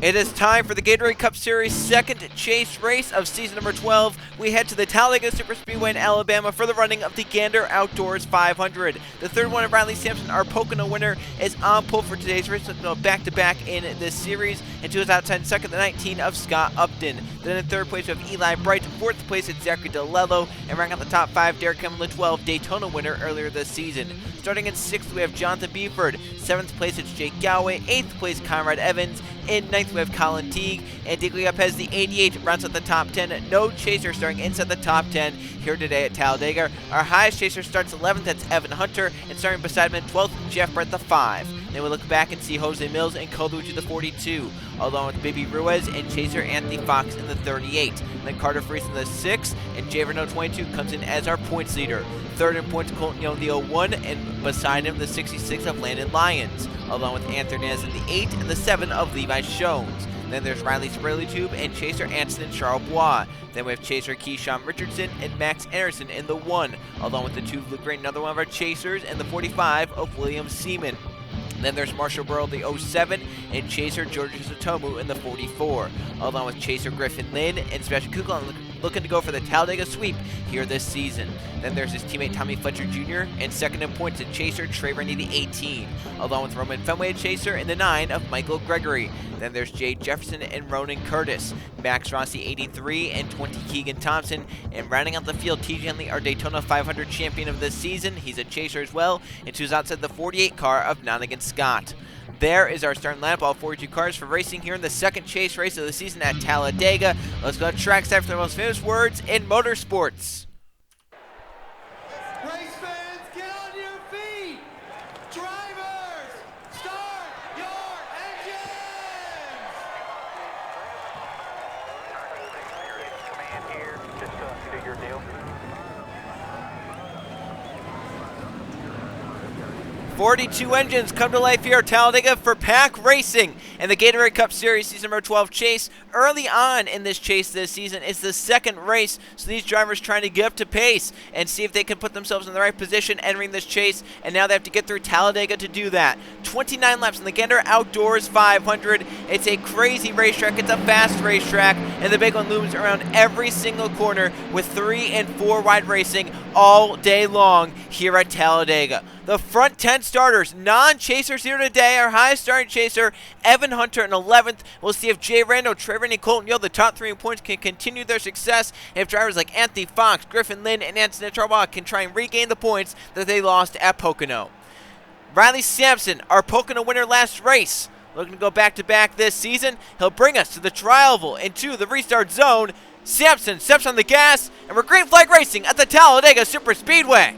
It is time for the Gatorade Cup Series second chase race of season number 12. We head to the Talladega Superspeedway in Alabama for the running of the Gander Outdoors 500. The third one of Riley Sampson, our Pocono winner, is on pole for today's race. Let's go back-to-back in this series. And to his outside second, the 19 of Scott Upton. Then in third place we have Eli Bright. Fourth place it's Zachary DeLello. And ranking out the top five, Derek Cameron, the 12 Daytona winner earlier this season. Starting in sixth, we have Jonathan Beeford. Seventh place, it's Jake Galloway. Eighth place, Conrad Evans. In ninth, we have Colin Teague. And Digley Lopez, the 88, rounds out the top 10. No chaser starting inside the top 10 here today at Talladega. Our highest chaser starts 11th, that's Evan Hunter. And starting beside him, 12th, Jeff Brett, the 5. Then we look back and see Jose Mills and Colucci, the 42, along with Baby Ruiz and chaser Anthony Fox in the 38. And then Carter Freese in the 6, and NR2003 comes in as our points leader. Third in points, Colton Young, the 01, and beside him, the 66 of Landon Lyons, along with Anthony Nez in the 8 and the 7 of Levi Shones. Then there's Riley Sprayly-Tube and chaser Anson and Charles Bois. Then we have chaser Keyshawn Richardson and Max Anderson in the 1, along with the 2 of Luke Green, another one of our chasers, and the 45 of William Seaman. Then there's Marshall Burrow, the 07, and chaser George Satomu in the 44, along with chaser Griffin Lynn and Sebastian Kukla looking to go for the Talladega sweep here this season. Then there's his teammate Tommy Fletcher Jr. and second in points at chaser Trey Rennie, the 18, along with Roman Fenway chaser in the 9 of Michael Gregory. Then there's Jay Jefferson and Ronan Curtis, Max Rossi 83 and 20 Keegan Thompson, and rounding out the field, T. Henley, our Daytona 500 champion of this season. He's a chaser as well, and who's outside the 48 car of Nonigan Scott. There is our starting lineup, all 42 cars for racing here in the second chase race of the season at Talladega. Let's go to trackside for the most famous words in motorsports. Race fans, get on your feet! Drivers, start your engines! Command here, just do your deal. 42 engines come to life here at Talladega for Pack Racing and the Gatorade Cup Series season number 12 chase. Early on in this chase this season, it's the second race, so these drivers trying to get up to pace and see if they can put themselves in the right position entering this chase, and now they have to get through Talladega to do that. 29 laps in the Gander Outdoors 500. It's a crazy racetrack, it's a fast racetrack, and the big one looms around every single corner with 3 and 4 wide racing all day long here at Talladega. The front 10 starters, non-chasers here today. Our highest starting chaser, Evan Hunter in 11th. We'll see if Jay Rando, Trevor, and Colton Young, the top 3 in points, can continue their success. And if drivers like Anthony Fox, Griffin Lynn, and Anthony Charbois can try and regain the points that they lost at Pocono. Riley Sampson, our Pocono winner last race, looking to go back-to-back this season. He'll bring us to the tri-oval and to the restart zone. Sampson steps on the gas, and we're green flag racing at the Talladega Superspeedway.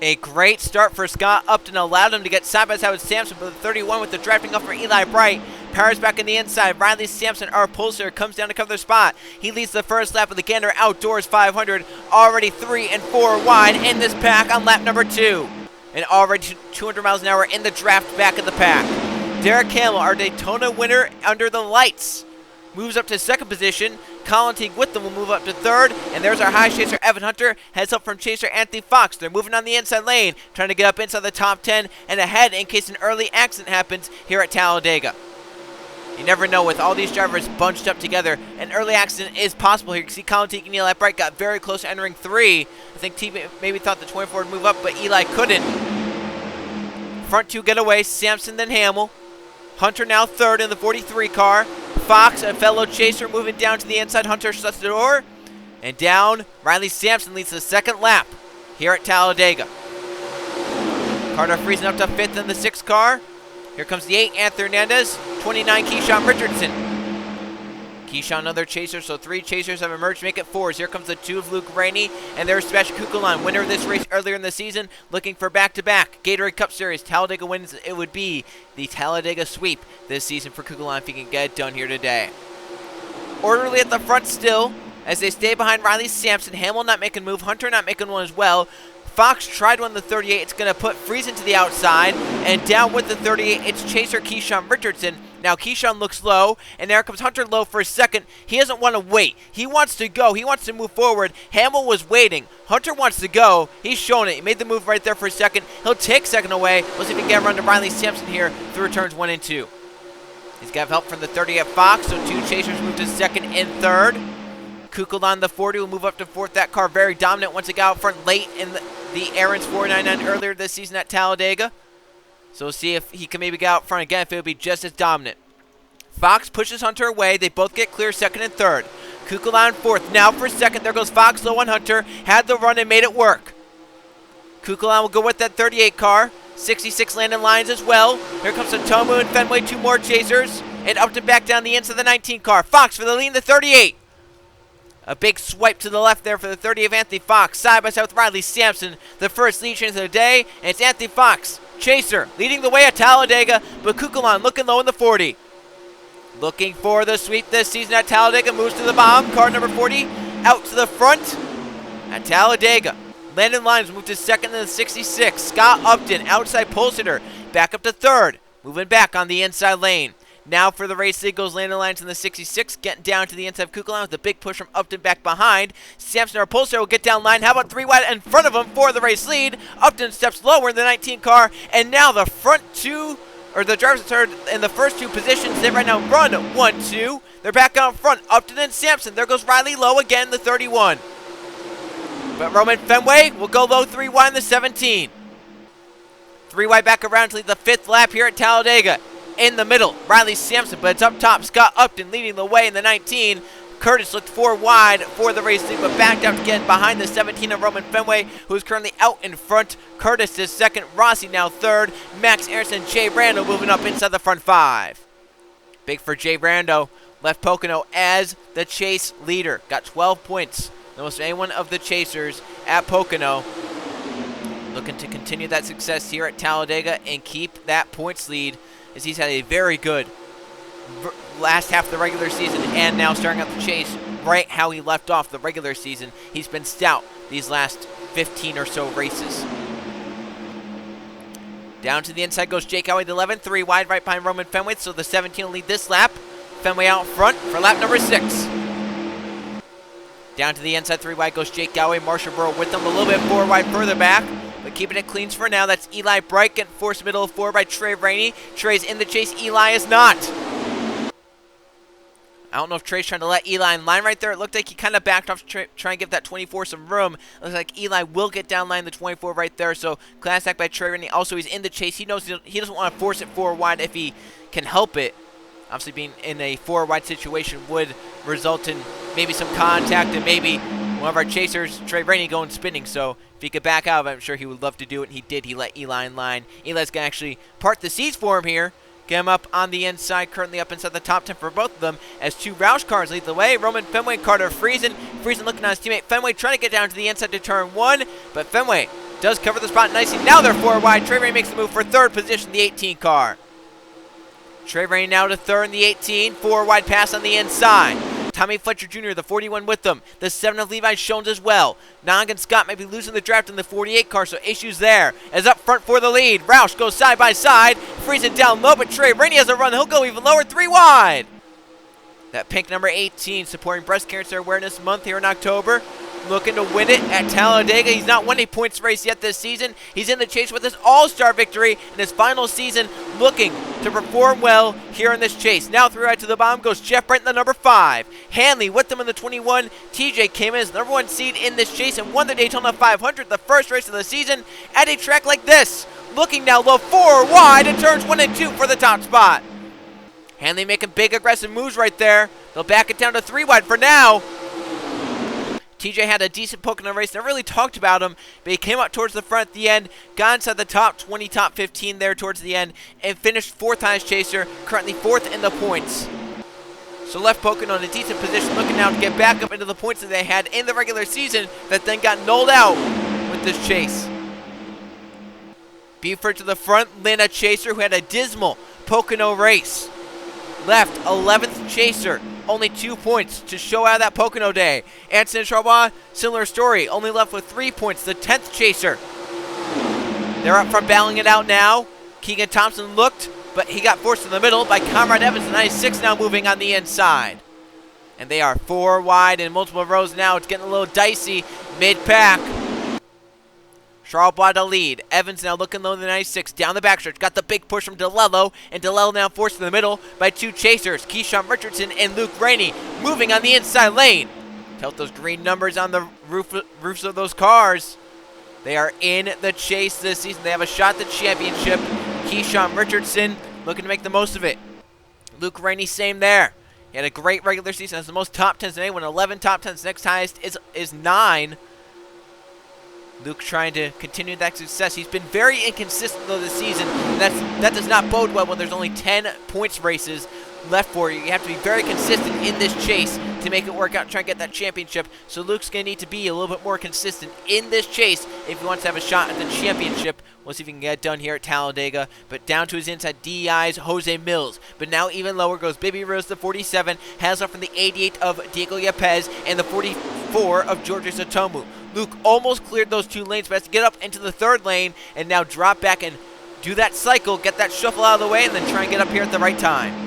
A great start for Scott Upton, allowed him to get side by side with Sampson, but the 31 with the drafting off for Eli Bright. Powers back on the inside. Riley Sampson, our pulser, comes down to cover the spot. He leads the first lap of the Gander Outdoors 500, already 3 and 4 wide in this pack on lap number 2. And already 200 miles an hour in the draft back of the pack. Derek Campbell, our Daytona winner under the lights, moves up to second position. Colin Teague with them will move up to third. And there's our high chaser, Evan Hunter, heads up from chaser Anthony Fox. They're moving on the inside lane, trying to get up inside the top 10 and ahead in case an early accident happens here at Talladega. You never know, with all these drivers bunched up together, an early accident is possible here. You can see Colin Teague and Eli Bright got very close to entering 3. I think Teague maybe thought the 24 would move up, but Eli couldn't. Front 2 get away, Sampson then Hamill. Hunter now third in the 43 car. Fox, a fellow chaser, moving down to the inside. Hunter shuts the door. And down, Riley Sampson leads the second lap here at Talladega. Carter freezing up to 5th in the 6 car. Here comes the 8, Anthony Hernandez. 29, Keyshawn Richardson. Keyshawn, another chaser, so 3 chasers have emerged, make it 4s. Here comes the 2 of Luke Rainey, and there's Sebastian Kukulon, winner of this race earlier in the season, looking for back-to-back Gatorade Cup Series. Talladega wins. It would be the Talladega sweep this season for Kukulon if he can get it done here today. Orderly at the front still, as they stay behind Riley Sampson. Hamill not making a move, Hunter not making one as well. Fox tried one the 38. It's going to put Friesen to the outside, and down with the 38, it's chaser Keyshawn Richardson. Now Keyshawn looks low, and there comes Hunter low for a second. He doesn't want to wait. He wants to go. He wants to move forward. Hamill was waiting. Hunter wants to go. He's showing it. He made the move right there for a second. He'll take second away. Let's see if he can get around to Riley Sampson here through turns 1 and 2. He's got help from the 30 at Fox, so 2 chasers move to second and third. Kukulon, the 40, will move up to fourth. That car very dominant once it got out front late in the Aaron's 499 earlier this season at Talladega. So we'll see if he can maybe get out front again, if it would be just as dominant. Fox pushes Hunter away. They both get clear second and third. Kukulon fourth. Now for second. There goes Fox low on Hunter. Had the run and made it work. Kukulon will go with that 38 car. 66 Landon Lyons as well. Here comes Satomu and Fenway, 2 more chasers. And Upton back down the inside of the 19 car. Fox for the lead in the 38. A big swipe to the left there for the 30 of Anthony Fox. Side by side with Riley Sampson. The first lead change of the day. And it's Anthony Fox, chaser, leading the way at Talladega. But Kukulon looking low in the 40. Looking for the sweep this season at Talladega. Moves to the bomb. Car number 40 out to the front at Talladega. Landon Lyons moved to second in the 66. Scott Upton, outside pole sitter, back up to third. Moving back on the inside lane. Now for the race lead goes Landon Lyons in the 66, getting down to the inside of Kukulon with a big push from Upton back behind. Sampson, our pole sitter, will get down line. How about 3 wide in front of him for the race lead? Upton steps lower in the 19 car, and now the front 2, or the drivers that are in the first 2 positions, they right now run 1-2. They're back out front. Upton and Sampson. There goes Riley low again, the 31. But Roman Fenway will go low 3 wide in the 17. 3 wide back around to lead the 5th lap here at Talladega. In the middle, Riley Sampson, but it's up top. Scott Upton leading the way in the 19. Curtis looked 4 wide for the race lead, but backed out again behind the 17 of Roman Fenway, who's currently out in front. Curtis is second. Rossi now third. Max Aronson, Jay Rando moving up inside the front 5. Big for Jay Rando. Left Pocono as the chase leader. Got 12 points. The most of anyone of the chasers at Pocono. Looking to continue that success here at Talladega and keep that points lead, as he's had a very good last half of the regular season and now starting out the chase right how he left off the regular season. He's been stout these last 15 or so races. Down to the inside goes Jake Howey, the 11, 3 wide right behind Roman Fenway, so the 17 will lead this lap. Fenway out front for lap number 6. Down to the inside, 3 wide goes Jake Galloway. Marshall Burrow with them a little bit 4 wide further back, but keeping it clean for now. That's Eli Bright getting forced middle of 4 by Trey Rainey. Trey's in the chase. Eli is not. I don't know if Trey's trying to let Eli in line right there. It looked like he kind of backed off to try and give that 24 some room. It looks like Eli will get down line the 24 right there. So class act by Trey Rainey. Also, he's in the chase. He knows he doesn't want to force it 4 wide if he can help it. Obviously, being in a 4 wide situation would result in maybe some contact and maybe one of our chasers, Trey Rainey, going spinning. So if he could back out of it, I'm sure he would love to do it, and he did. He let Eli in line. Eli's going to actually part the seats for him here. Get him up on the inside, currently up inside the top 10 for both of them, as 2 Roush cars lead the way. Roman Fenway and Carter Friesen. Friesen looking on his teammate Fenway, trying to get down to the inside to turn 1, but Fenway does cover the spot nicely. Now they're 4 wide. Trey Rainey makes the move for 3rd position, the 18 car. Trey Rainey now to 3rd in the 18, 4 wide pass on the inside. Tommy Fletcher Jr., the 41 with them. The 7 of Levi Shones as well. Nog and Scott may be losing the draft in the 48 car, so issues there. As up front for the lead. Roush goes side by side. Freezing down low, but Trey Rainey has a run. He'll go even lower, 3 wide. That pink number 18, supporting Breast Cancer Awareness Month here in October. Looking to win it at Talladega. He's not won a points race yet this season. He's in the chase with his all-star victory in his final season, looking to perform well here in this chase. Now 3 right to the bottom goes Jeff Brent in the number 5. Hanley with them in the 21. TJ came in as number 1 seed in this chase and won the Daytona 500, the first race of the season, at a track like this. Looking now low, 4 wide, and turns 1 and 2 for the top spot. Hanley making big aggressive moves right there. They'll back it down to 3 wide for now. TJ had a decent poke in the race. Never really talked about him, but he came up towards the front at the end, got inside the top 20, top 15 there towards the end, and finished 4th highest chaser, currently 4th in the points. So left Pocono in a decent position, looking now to get back up into the points that they had in the regular season that then got nulled out with this chase. Buford to the front, Lynn a chaser who had a dismal Pocono race. Left, 11th chaser, only 2 points to show out of that Pocono day. Anson and Charbois, similar story, only left with 3 points, the 10th chaser. They're up front battling it out now. Keegan Thompson looked, but he got forced in the middle by Conrad Evans, the 96 now moving on the inside. And they are 4 wide in multiple rows now. It's getting a little dicey mid-pack. Charbois to lead. Evans now looking low in the 96. Down the backstretch. Got the big push from DeLello. And DeLello now forced in the middle by 2 chasers. Keyshawn Richardson and Luke Rainey moving on the inside lane. Tell those green numbers on the roofs of those cars. They are in the chase this season. They have a shot at the championship. Keyshawn Richardson looking to make the most of it. Luke Rainey, same there. He had a great regular season. Has the most top 10s than anyone. 11 top 10s. Next highest is 9. Luke trying to continue that success. He's been very inconsistent though this season. And that does not bode well when there's only 10 points races left for you. You have to be very consistent in this chase to make it work out and try and get that championship. So Luke's going to need to be a little bit more consistent in this chase if he wants to have a shot at the championship. We'll see if he can get it done here at Talladega. But down to his inside, DEI's Jose Mills. But now even lower goes Baby Rose, the 47. Has off from the 88 of Diego Yepes and the 44 of Georgia Satomu. Luke almost cleared those 2 lanes, but has to get up into the 3rd lane and now drop back and do that cycle, get that shuffle out of the way, and then try and get up here at the right time.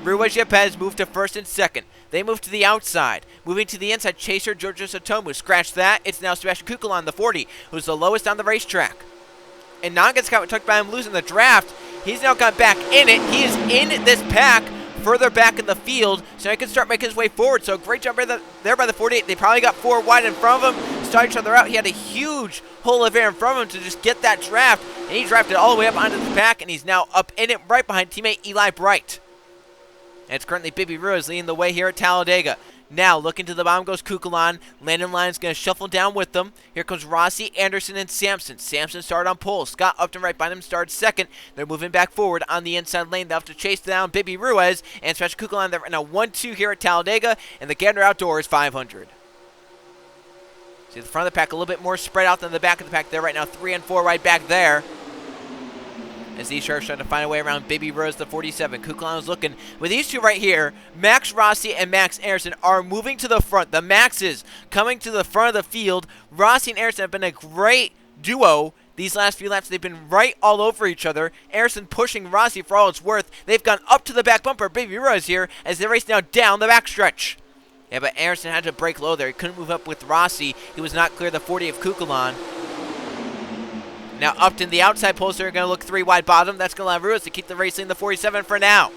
Ruiz Yepes moved to 1st and 2nd. They move to the outside. Moving to the inside, chaser Georgia Satomu. Scratch that. It's now Sebastian Kukulon, the 40, who's the lowest on the racetrack. And Nogans got tucked by him losing the draft. He's now got back in it. He is in this pack further back in the field, so he can start making his way forward. So great job there by the 48. They probably got 4 wide in front of him, started each other out. He had a huge hole of air in front of him to just get that draft, and he drafted all the way up onto the pack, and he's now up in it right behind teammate Eli Bright. And it's currently Baby Ruiz leading the way here at Talladega. Now, looking to the bottom goes Kukulon. Landon Lyon's going to shuffle down with them. Here comes Rossi, Anderson, and Sampson. Sampson started on pole. Scott Upton right behind him started 2nd. They're moving back forward on the inside lane. They'll have to chase down Baby Ruiz and Sebastian Kukulon. They're now 1-2 here at Talladega, and the Gander Outdoors 500. See the front of the pack a little bit more spread out than the back of the pack. They're right now 3 and 4 right back there. As these sharks trying to find a way around Baby Rose, the 47. Kukulon is looking. With these 2 right here, Max Rossi and Max Anderson are moving to the front. The Maxes coming to the front of the field. Rossi and Anderson have been a great duo these last few laps. They've been right all over each other. Anderson pushing Rossi for all it's worth. They've gone up to the back bumper. Baby Rose here as they race now down the backstretch. Yeah, but Anderson had to break low there. He couldn't move up with Rossi. He was not clear the 40 of Kukulon. Now Upton, the outside poster, are going to look 3 wide bottom. That's going to allow Ruiz to keep the race in the 47 for now.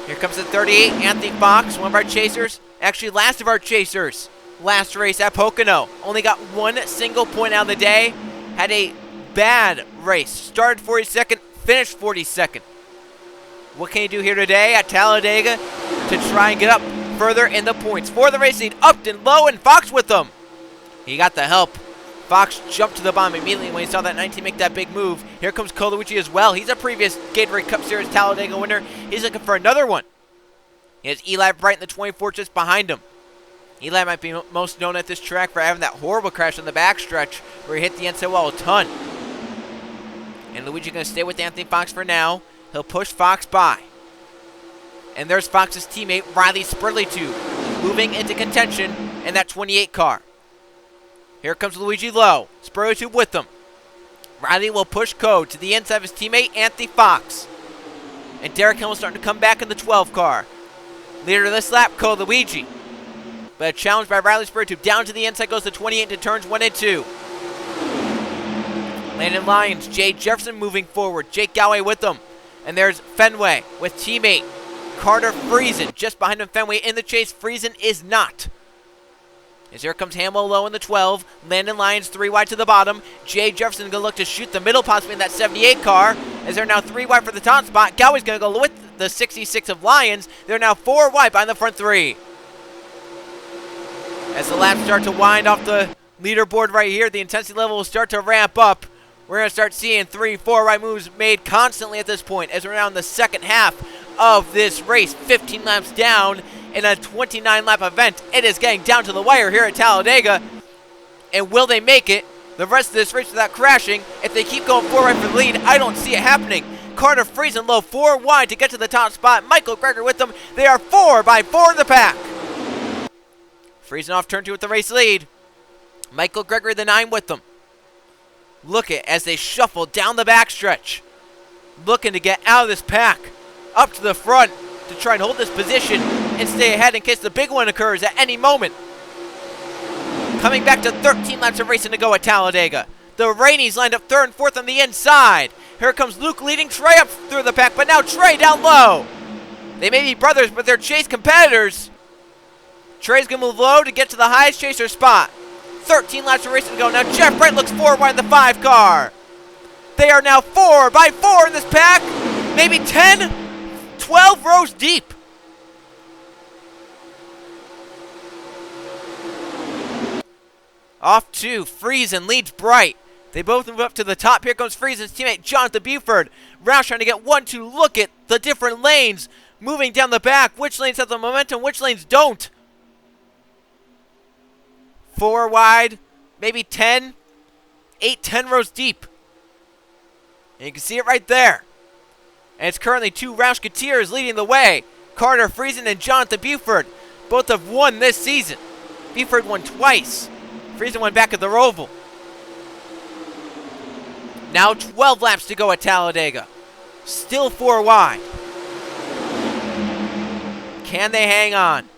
Here comes the 38, Anthony Fox, one of our chasers. Actually, last of our chasers. Last race at Pocono. Only got 1 single point out of the day. Had a bad race. Started 42nd, finished 42nd. What can he do here today at Talladega to try and get up further in the points? For the race lead, Upton low and Fox with them. He got the help. Fox jumped to the bottom immediately when he saw that 19 make that big move. Here comes Colucci as well. He's a previous Gatorade Cup Series Talladega winner. He's looking for another one. He has Eli Bright in the 24 just behind him. Eli might be most known at this track for having that horrible crash on the backstretch where he hit the inside wall a ton. And Luigi going to stay with Anthony Fox for now. He'll push Fox by. And there's Fox's teammate, Riley Spurley, moving into contention in that 28 car. Here comes Luigi Lowe. Spurley with them. Riley will push Code to the inside of his teammate, Anthony Fox. And Derek Hill starting to come back in the 12 car. Leader of this lap, Code Luigi. But a challenge by Riley Spurley. Down to the inside goes the 28 into turns 1 and 2. Landon Lyons, Jay Jefferson moving forward. Jake Galway with them. And there's Fenway with teammate Carter Friesen. Just behind him, Fenway in the chase. Friesen is not. As here comes Hamo low in the 12. Landon Lyons 3 wide to the bottom. Jay Jefferson going to look to shoot the middle, possibly in that 78 car. As they're now 3 wide for the top spot. Galway's going to go with the 66 of Lyons. They're now 4 wide behind the front 3. As the laps start to wind off the leaderboard right here, the intensity level will start to ramp up. We're going to start seeing 3, 4 right moves made constantly at this point as we're now in the second half of this race. 15 laps down in a 29-lap event. It is getting down to the wire here at Talladega. And will they make it the rest of this race without crashing? If they keep going forward for the lead, I don't see it happening. Carter freezing low, 4 wide to get to the top spot. Michael Greger with them. They are 4 by 4 in the pack. Freezing off turn 2 with the race lead. Michael Greger, the 9, with them. Look at as they shuffle down the backstretch. Looking to get out of this pack. Up to the front to try and hold this position and stay ahead in case the big one occurs at any moment. Coming back to 13 laps of racing to go at Talladega. The Rainies lined up 3rd and 4th on the inside. Here comes Luke leading Trey up through the pack, but now Trey down low. They may be brothers, but they're chase competitors. Trey's going to move low to get to the highest chaser spot. 13 laps of racing to go. Now Jeff Wright looks 4 wide in the 5 car. They are now 4 by 4 in this pack. Maybe 10, 12 rows deep. Off 2, Friesen leads Bright. They both move up to the top. Here comes Friesen's teammate Jonathan Buford. Roush trying to get 1-2. Look at the different lanes moving down the back. Which lanes have the momentum, which lanes don't. 4 wide, maybe 10, 8, 10 rows deep. And you can see it right there. And it's currently 2 Roush-Keteers leading the way. Carter Friesen and Jonathan Buford. Both have won this season. Buford won twice. Friesen won back at the Roval. Now 12 laps to go at Talladega. Still 4 wide. Can they hang on?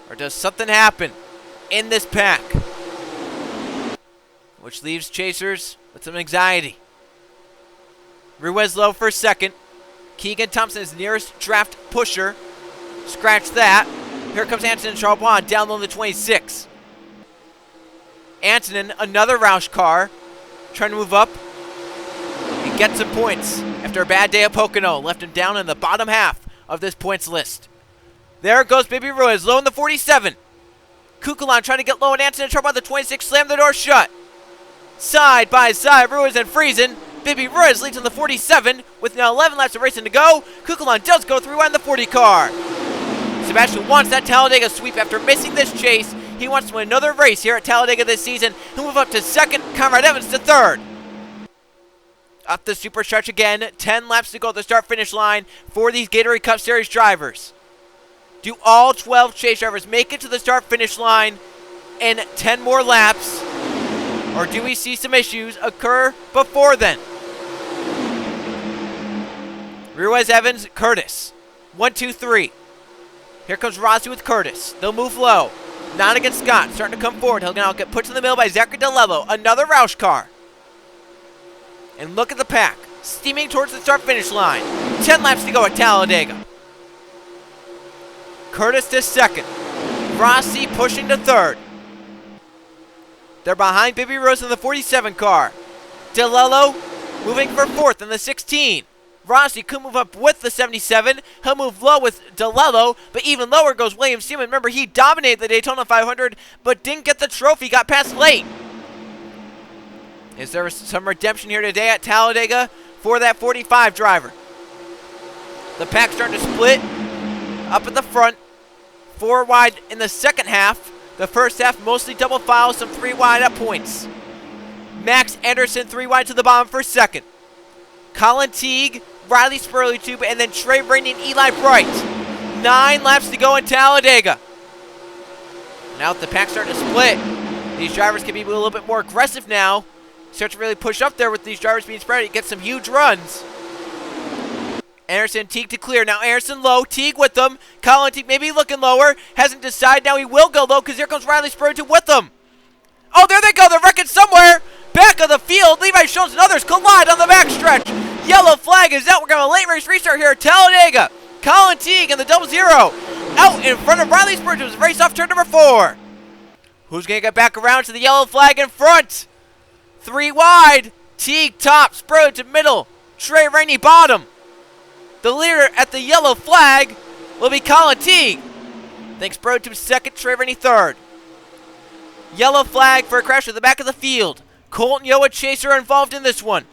Or does something happen in this pack? Which leaves chasers with some anxiety. Ruiz low for 2nd. Keegan Thompson is nearest draft pusher. Scratch that. Here comes Antonin Charbonne down low in the 26. Antonin, another Roush car, trying to move up and get some points after a bad day at Pocono. Left him down in the bottom half of this points list. There goes Baby Ruiz, low in the 47. Kukulon trying to get low, and Antonin Charbonne, the 26, slammed the door shut. Side by side, Ruiz and Friesen. Baby Ruiz leads in the 47 with now 11 laps of racing to go. Kukulon does go 3 wide in the 40 car. Sebastian wants that Talladega sweep after missing this chase. He wants to win another race here at Talladega this season. He'll move up to 2nd, Conrad Evans to 3rd. Up the super stretch again. 10 laps to go at the start-finish line for these Gatorade Cup Series drivers. Do all 12 chase drivers make it to the start-finish line in 10 more laps? Or do we see some issues occur before then? Ruiz, Evans, Curtis. 1, 2, 3. Here comes Rossi with Curtis. They'll move low. Not against Scott. Starting to come forward. He'll now get put to the middle by Zachary DeLello. Another Roush car. And look at the pack. Steaming towards the start-finish line. 10 laps to go at Talladega. Curtis to 2nd. Rossi pushing to 3rd. They're behind Baby Rose in the 47 car. DeLello moving for 4th in the 16. Rossi could move up with the 77. He'll move low with DeLello, but even lower goes William Seaman. Remember, he dominated the Daytona 500, but didn't get the trophy, got passed late. Is there some redemption here today at Talladega for that 45 driver? The pack's starting to split up at the front. 4 wide in the second half. The first half mostly double file, some 3 wide at points. Max Anderson 3 wide to the bottom for 2nd. Colin Teague, Riley Spurley-Tube, and then Trey Rainey and Eli Bright. 9 laps to go in Talladega. Now the pack's starting to split. These drivers can be a little bit more aggressive now. Start to really push up there with these drivers being spread. You get some huge runs. Anderson and Teague to clear. Now Anderson low. Teague with them. Colin Teague maybe looking lower. Hasn't decided. Now he will go low because here comes Riley Spurley-Tube with them. Oh, there they go. They're wrecking somewhere. Back of the field. Levi Jones and others collide on the backstretch. Yellow flag is out. We're going to late race restart here at Talladega. Colin Teague and the 00 out in front of Riley Spurley-Tube. Race off turn number 4. Who's going to get back around to the yellow flag in front? 3 wide. Teague top. Spurley-Tube middle. Trey Rainey bottom. The leader at the yellow flag will be Colin Teague. Thanks Spurley-Tube 2nd. Trey Rainey 3rd. Yellow flag for a crash at the back of the field. Colton Yoa Chaser involved in this one.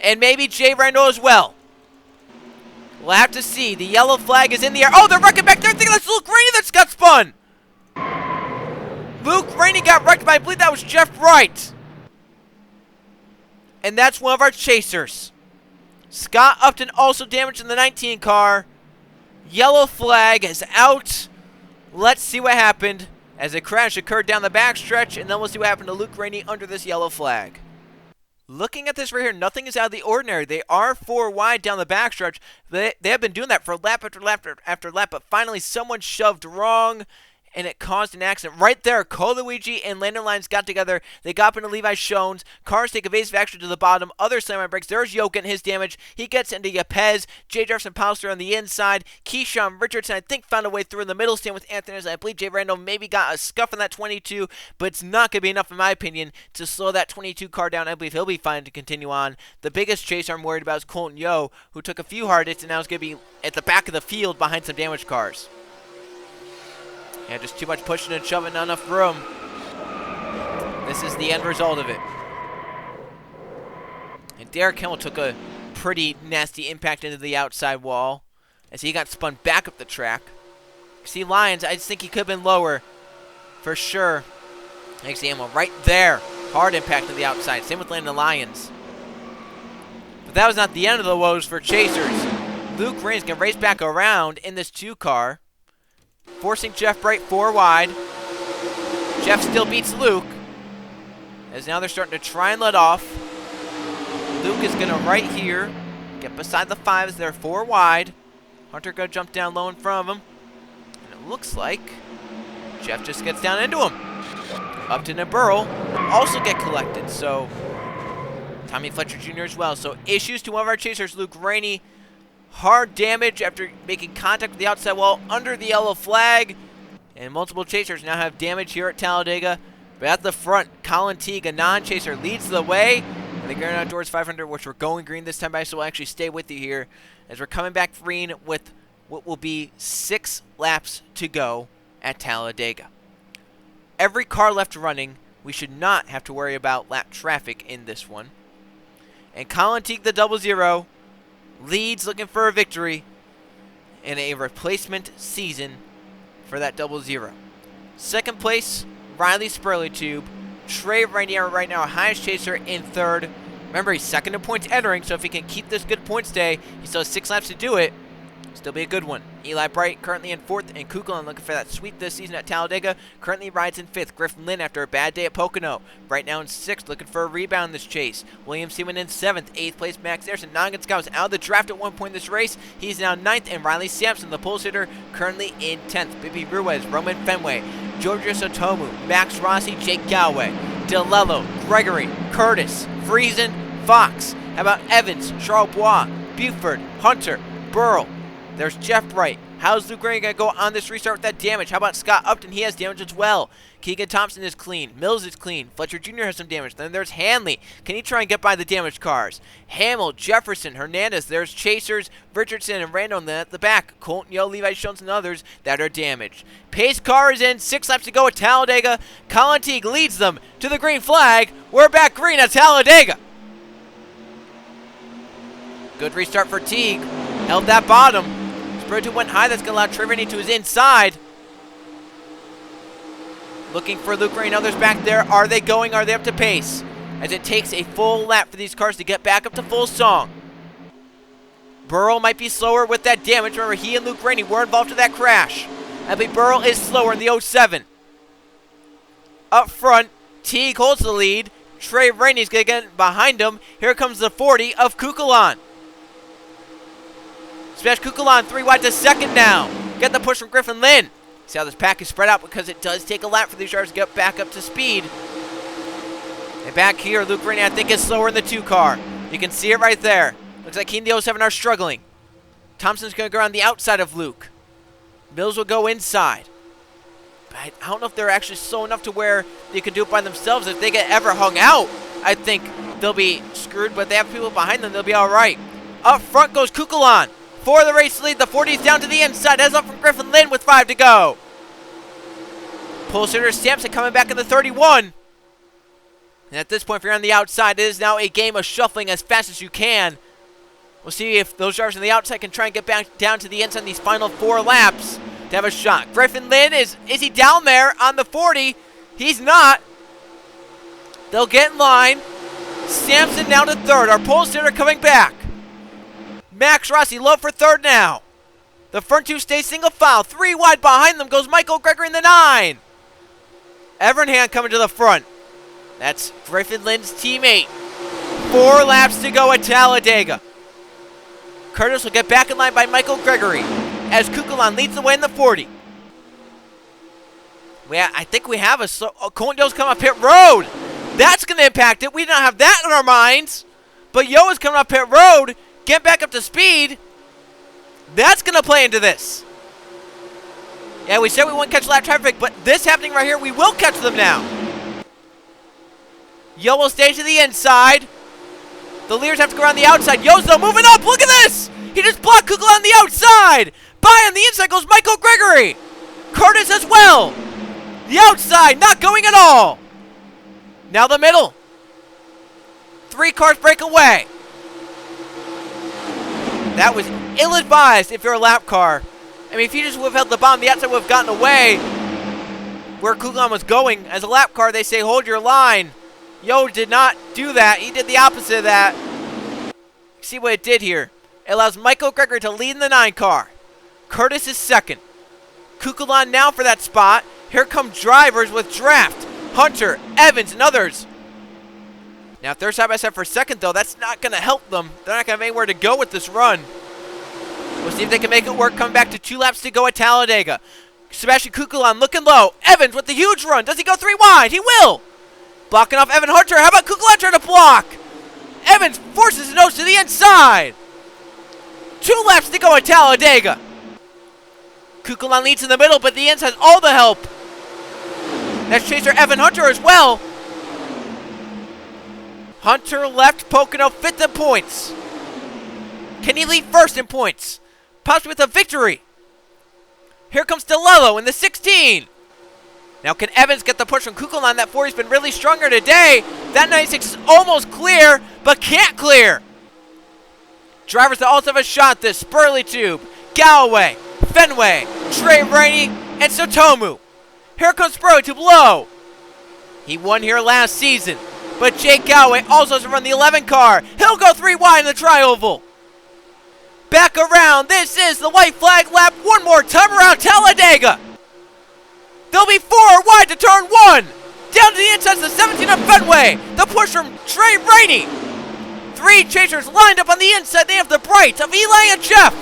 And maybe Jay Randall as well. We'll have to see. The yellow flag is in the air. Oh, they're wrecking back there. I think that's Luke Rainey that's got spun. Luke Rainey got wrecked by, I believe that was Jeff Wright. And that's one of our chasers. Scott Upton also damaged in the 19 car. Yellow flag is out. Let's see what happened as a crash occurred down the backstretch, and then we'll see what happened to Luke Rainey under this yellow flag. Looking at this right here, nothing is out of the ordinary. They are 4 wide down the backstretch. They have been doing that for lap after lap after lap, but finally someone shoved wrong, and it caused an accident. Right there, Coluigi and Landon Lyons got together. They got up into Levi Shones. Cars take evasive action to the bottom. Other slam on brakes. There's Yoken, his damage. He gets into Yepez. J. Jefferson Pallister on the inside. Keyshawn Richardson, I think, found a way through in the middle stand with Anthony. I believe Jay Randall maybe got a scuff on that 22, but it's not going to be enough, in my opinion, to slow that 22 car down. I believe he'll be fine to continue on. The biggest chaser I'm worried about is Colton Yo, who took a few hard hits and now is going to be at the back of the field behind some damaged cars. Yeah, just too much pushing and shoving, not enough room. This is the end result of it. And Derek Himmel took a pretty nasty impact into the outside wall as he got spun back up the track. See, Lyons, I just think he could have been lower for sure. Thanks to Himmel right there. Hard impact to the outside. Same with Landon Lyons. But that was not the end of the woes for chasers. Luke Rainey's going to race back around in this 2 car. Forcing Jeff Bright 4 wide. Jeff still beats Luke. As now they're starting to try and let off. Luke is going to right here get beside the 5s. They're 4 wide. Hunter going to jump down low in front of him. And it looks like Jeff just gets down into him. Upton and Burrell also get collected. So Tommy Fletcher Jr. as well. So issues to one of our chasers, Luke Rainey. Hard damage after making contact with the outside wall under the yellow flag. And multiple chasers now have damage here at Talladega. But at the front, Colin Teague, a non-chaser, leads the way. And the Gander Outdoors 500, which we're going green this time, so we'll actually stay with you here as we're coming back green with what will be 6 laps to go at Talladega. Every car left running, we should not have to worry about lap traffic in this one. And Colin Teague, the 00, leads looking for a victory in a replacement season for that 00. Second place, Riley Spurley-Tube. Trey Rainier right now, highest chaser in 3rd. Remember, he's 2nd in points entering, so if he can keep this good points day, he still has 6 laps to do it. Still be a good one. Eli Bright currently in 4th, and Kukulon looking for that sweep this season at Talladega. Currently rides in 5th. Griffin Lynn after a bad day at Pocono. Right now in 6th, looking for a rebound in this chase. William Seaman in 7th. 8th place, Max Anderson. Nogin Scott was out of the draft at one point in this race. He's now 9th, and Riley Sampson, the pole sitter, currently in 10th. Bibi Ruiz, Roman Fenway, Giorgio Sotomu, Max Rossi, Jake Galway, DeLello, Gregory, Curtis, Friesen, Fox. How about Evans, Charles Bois, Buford, Hunter, Burrell. There's Jeff Bright. How's Luke Rainey going to go on this restart with that damage? How about Scott Upton? He has damage as well. Keegan Thompson is clean. Mills is clean. Fletcher Jr. has some damage. Then there's Hanley. Can he try and get by the damaged cars? Hamill, Jefferson, Hernandez. There's Chasers, Richardson, and Randall. And then at the back, Colton Yo, Levi Shones, and others that are damaged. Pace car is in. 6 laps to go at Talladega. Colin Teague leads them to the green flag. We're back green at Talladega. Good restart for Teague. Held that bottom. Spurley went high. That's going to allow Trey Rainey to his inside. Looking for Luke Rainey. Others back there. Are they going? Are they up to pace? As it takes a full lap for these cars to get back up to full song. Burrell might be slower with that damage. Remember, he and Luke Rainey were involved with that crash. I believe Burrell is slower in the 07. Up front, Teague holds the lead. Trey Rainey's going to get behind him. Here comes the 40 of Kukulon. Smash Kukulon 3 wide to 2nd now. Get the push from Griffin Lynn. See how this pack is spread out because it does take a lap for these drivers to get back up to speed. And back here, Luke Rainey, I think, is slower in the 2 car. You can see it right there. Looks like he and the 07 are struggling. Thompson's going to go around the outside of Luke. Mills will go inside. But I don't know if they're actually slow enough to where they can do it by themselves. If they get ever hung out, I think they'll be screwed. But they have people behind them, they'll be all right. Up front goes Kukulon. For the race lead, the 40's down to the inside. Heads up from Griffin Lynn with 5 to go. Pole sitter Sampson coming back in the 31. And at this point, if you're on the outside, it is now a game of shuffling as fast as you can. We'll see if those drivers on the outside can try and get back down to the inside in these final 4 laps to have a shot. Griffin Lynn, is he down there on the 40? He's not. They'll get in line. Sampson now to third. Our pole sitter coming back. Max Rossi low for third now. The front 2 stay single file. 3 wide behind them goes Michael Gregory in the 9. Evernham coming to the front. That's Griffin Lynn's teammate. 4 laps to go at Talladega. Curtis will get back in line by Michael Gregory as Kukulon leads the way in the 40. I think we have a Condell's coming up pit road. That's going to impact it. We don't have that in our minds. But Yo is coming up pit road. Get back up to speed. That's going to play into this. Yeah, we said we wouldn't catch lap traffic, but this happening right here, we will catch them now. Yo will stay to the inside. The leaders have to go around the outside. Yo's though moving up. Look at this. He just blocked Kukla on the outside. By on the inside goes Michael Gregory. Curtis as well. The outside not going at all. Now the middle. 3 cars break away. That was ill-advised if you're a lap car. I mean, if you just would have held the bomb, the outside would have gotten away where Kukulon was going. As a lap car, they say hold your line. Yo did not do that. He did the opposite of that. See what it did here. It allows Michael Gregory to lead in the 9 car. Curtis is second. Kukulon now for that spot. Here come drivers with draft. Hunter, Evans, and others. Now, if they're side by side for second, though, that's not going to help them. They're not going to have anywhere to go with this run. We'll see if they can make it work. Coming back to 2 laps to go at Talladega. Sebastian Kukulon looking low. Evans with the huge run. Does he go 3 wide? He will. Blocking off Evan Hunter. How about Kukulon trying to block? Evans forces his nose to the inside. 2 laps to go at Talladega. Kukulon leads in the middle, but the inside has all the help. That's chaser Evan Hunter as well. Hunter left, Pocono 5th in points. Can he lead first in points? Possibly with a victory. Here comes DeLello in the 16. Now can Evans get the push from Kukulon? That 40's been really stronger today. That 96 is almost clear, but can't clear. Drivers that also have a shot this. Spurley Tube, Galloway, Fenway, Trey Rainey, and Sotomu. Here comes Spurley Tube low. He won here last season. But Jake Galloway also has to run the 11 car. He'll go 3 wide in the tri-oval. Back around. This is the white flag lap. One more time around Talladega. There'll be 4 wide to turn 1. Down to the inside to the 17 of Fenway. The push from Trey Rainey. 3 chasers lined up on the inside. They have the bright of Eli and Jeff.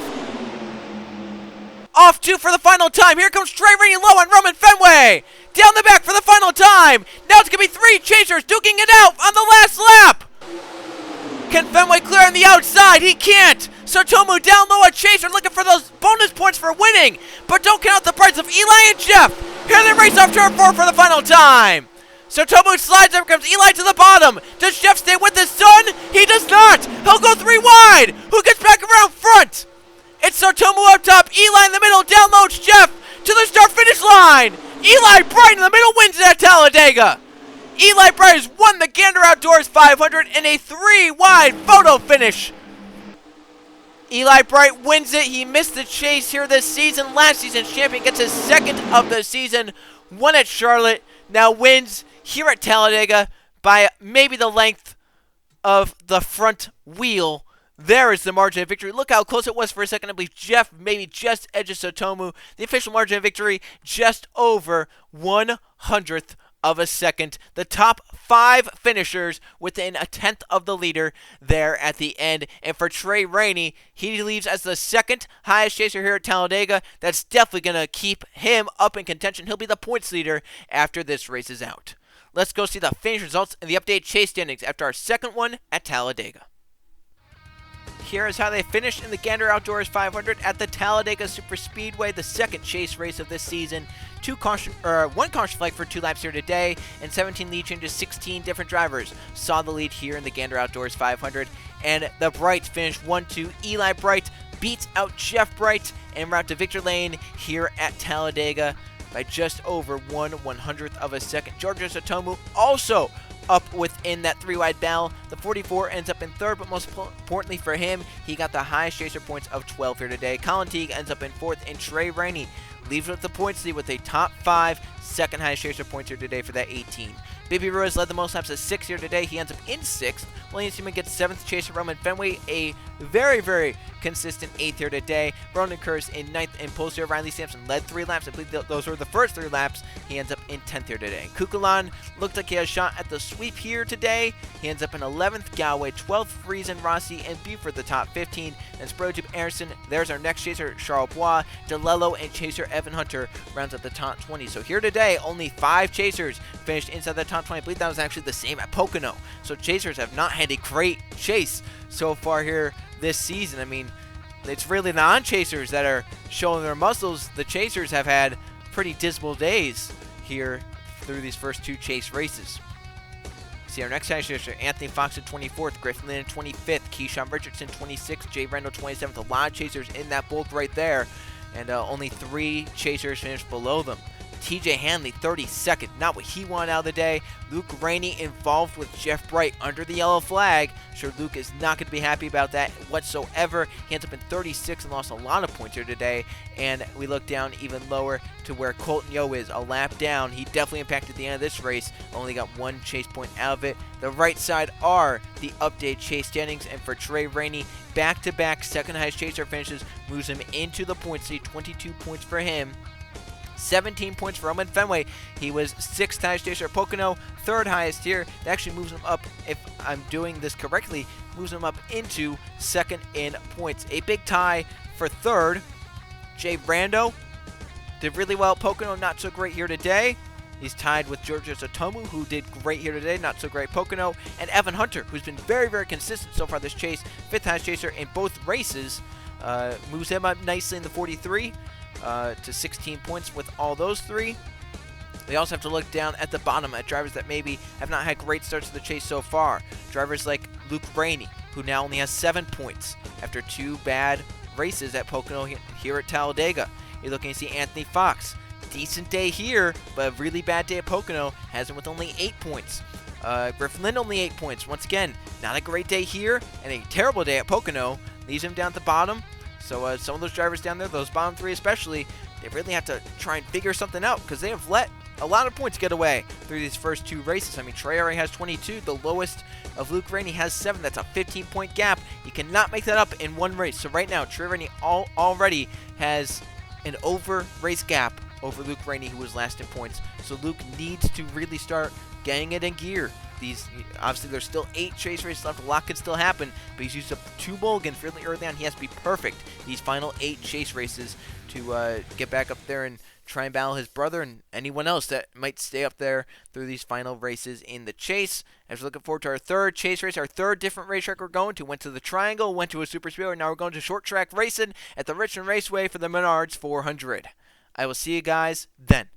Off 2 for the final time. Here comes Trey Rainey low on Roman Fenway. Down the back for the final time. Now it's going to be 3 chasers duking it out on the last lap. Can Fenway clear on the outside? He can't. Sotomu down low, a chaser looking for those bonus points for winning. But don't count the price of Eli and Jeff. Here they race off turn 4 for the final time. Sotomu slides up, comes Eli to the bottom. Does Jeff stay with his son? He does not. He'll go 3 wide. Who gets back around front? It's Sotomu up top, Eli in the middle, down low, it's Jeff to the start-finish line. Eli Bright in the middle wins it at Talladega. Eli Bright has won the Gander Outdoors 500 in a 3-wide photo finish. Eli Bright wins it. He missed the chase here this season. Last season's champion gets his 2nd of the season. Won at Charlotte. Now wins here at Talladega by maybe the length of the front wheel. There is the margin of victory. Look how close it was for a second. I believe Jeff maybe just edges Sotomu. The official margin of victory just over 1/100th of a second. The top 5 finishers within a 10th of the leader there at the end. And for Trey Rainey, he leaves as the 2nd highest chaser here at Talladega. That's definitely going to keep him up in contention. He'll be the points leader after this race is out. Let's go see the finish results and the updated chase standings after our 2nd one at Talladega. Here is how they finished in the Gander Outdoors 500 at the Talladega Superspeedway, the 2nd chase race of this season. 1 caution flag for 2 laps here today, and 17 lead changes. 16 different drivers saw the lead here in the Gander Outdoors 500. And the Brights finished 1-2. Eli Bright beats out Jeff Bright en route to Victor Lane here at Talladega by just over 1/100th of a second. Giorgio Sotomu also up within that 3-wide battle. The 44 ends up in third, but most importantly for him, he got the highest chaser points of 12 here today. Colin Teague ends up in fourth, and Trey Rainey leaves with the points lead with a top 5, second highest chaser points here today for that 18. Baby Ruiz led the most laps at 6 here today. He ends up in 6th. William Seaman gets 7th. Chaser Roman Fenway, a very, very consistent 8th here today. Ronan Kurz in 9th, and post here Riley Sampson led 3 laps. I believe those were the first 3 laps. He ends up in 10th here today. Kukulan looked like he has a shot at the sweep here today. He ends up in 11th. Galway 12th. Friesen, Rossi, and Buford the top 15. And Sprotube Anderson, there's our next chaser, Charles Bois, DeLello, and chaser Evan Hunter rounds up the top 20. So here today, only 5 chasers finished inside the top 20. I believe that was actually the same at Pocono. So chasers have not had a great chase so far here this season. I mean, it's really the non-chasers that are showing their muscles. The chasers have had pretty dismal days here through these first 2 chase races. See our next chaser, Anthony Fox at 24th, Griffin Lynn at 25th, Keyshawn Richardson 26th, Jay Randall 27th. A lot of chasers in that bulk right there, and only 3 chasers finished below them. TJ Hanley 32nd, not what he wanted out of the day. Luke Rainey involved with Jeff Bright under the yellow flag. Sure, Luke is not going to be happy about that whatsoever. He ends up in 36th and lost a lot of points here today. And we look down even lower to where Colton Yo is, a lap down. He definitely impacted the end of this race. Only got 1 chase point out of it. The right side are the updated chase standings. And for Trey Rainey, back-to-back second highest chaser finishes moves him into the points lead. 22 points for him. 17 points for Roman Fenway. He was 6th highest chaser at Pocono, 3rd highest here. That actually moves him up, if I'm doing this correctly, moves him up into 2nd in points. A big tie for 3rd. Jay Brando did really well at Pocono, not so great here today. He's tied with Georgios Otomu, who did great here today, not so great Pocono. And Evan Hunter, who's been very, very consistent so far this chase, 5th highest chaser in both races, moves him up nicely in the 43. To 16 points with all those 3. We also have to look down at the bottom at drivers that maybe have not had great starts to the chase so far. Drivers like Luke Rainey, who now only has 7 points after 2 bad races at Pocono here at Talladega. You're looking to see Anthony Fox. Decent day here, but a really bad day at Pocono. Has him with only 8 points. Griffin Lynn only 8 points. Once again, not a great day here and a terrible day at Pocono. Leaves him down at the bottom. So some of those drivers down there, those bottom 3 especially, they really have to try and figure something out because they have let a lot of points get away through these first 2 races. I mean, Trey already has 22. The lowest of Luke Rainey has 7. That's a 15-point gap. You cannot make that up in one race. So right now, Trey Rainey already has an over-race gap over Luke Rainey, who was last in points. So Luke needs to really start getting it in gear. Obviously, there's still 8 chase races left. A lot could still happen, but he's used up 2 mulligans fairly early on. He has to be perfect these final 8 chase races to get back up there and try and battle his brother and anyone else that might stay up there through these final races in the chase. As we're looking forward to our 3rd chase race, our 3rd different racetrack we're going to. Went to the Triangle, went to a Super Speedway, now we're going to short track racing at the Richmond Raceway for the Menards 400. I will see you guys then.